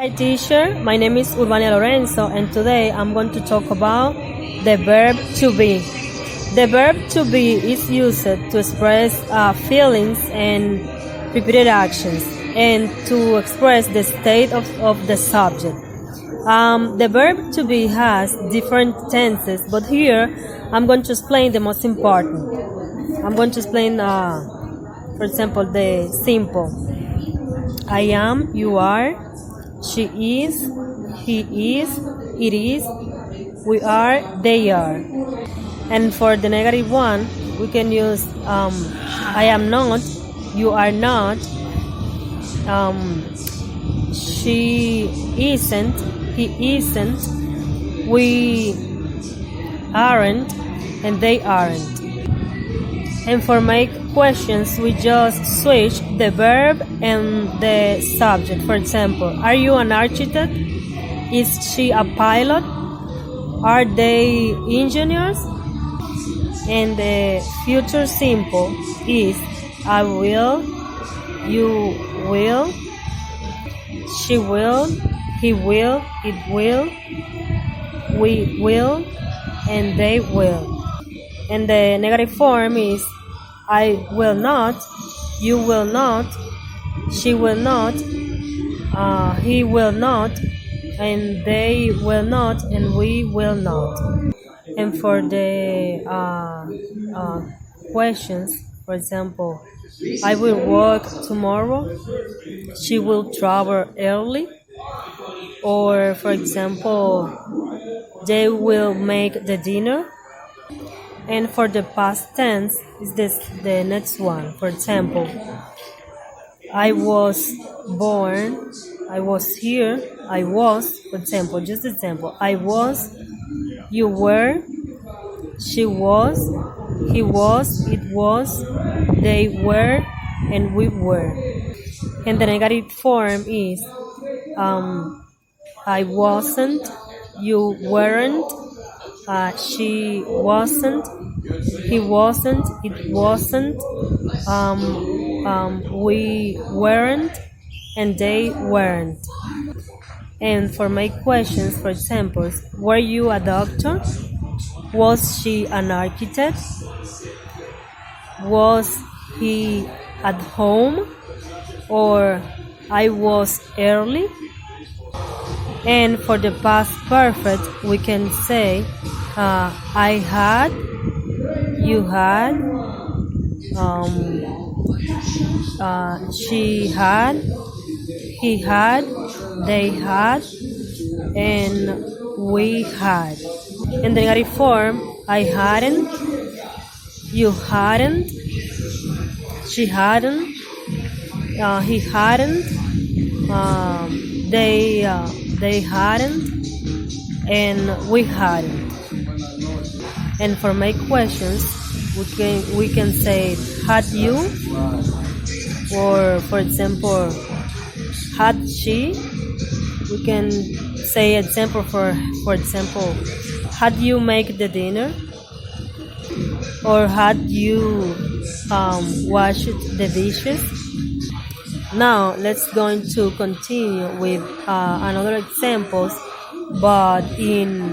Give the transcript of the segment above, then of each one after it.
Hi teacher, my name is Urbania Lorenzo and today I'm going to talk about the verb to be. The verb to be is used to express feelings and repeated actions and to express the state of the subject. The verb to be has different tenses, but here I'm going to explain the most important. I'm going to explain, for example, the simple. I am, you are, she is, he is, it is, we are, they are. And for the negative one, we can use I am not, you are not, she isn't, he isn't, we aren't, and they aren't. And for make questions, we just switch the verb and the subject. For example, are you an architect? Is she a pilot? Are they engineers? And the future simple is I will, you will, she will, he will, it will, we will, and they will. And the negative form is I will not, you will not, she will not, he will not, and they will not, and we will not. And for the questions, for example, I will work tomorrow, she will travel early, or for example, they will make the dinner. And for the past tense is the next one. For example, I was born, I was here, I was, for example, just example, I was, you were, she was, he was, it was, they were, and we were. And the negative form is I wasn't, you weren't, she wasn't, he wasn't, it wasn't, we weren't, and they weren't. And for my questions, for example, were you a doctor? Was she an architect? Was he at home? Or I was early? And for the past perfect, we can say I had, you had, she had, he had, they had, and we had. In the negative form, I hadn't, you hadn't, she hadn't, he hadn't, they hadn't, and we hadn't. And for my questions, we can say had you, or for example, had she. We can say example for example, had you make the dinner, or had you washed the dishes. Now let's going to continue with another examples, but in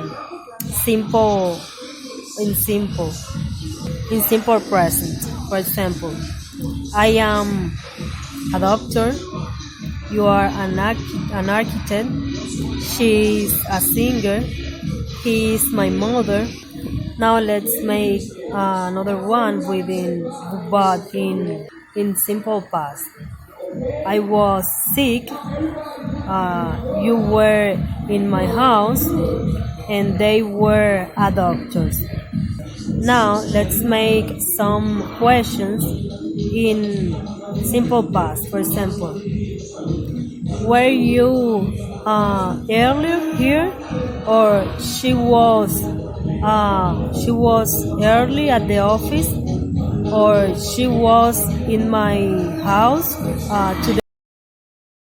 simple present. For example, I am a doctor, you are an architect, she is a singer, he is my mother. Now let's make another one but in simple past. I was sick, you were in my house, and they were a doctors. Now let's make some questions in simple past. For example, were you earlier here, or she was early at the office, or she was in my house today.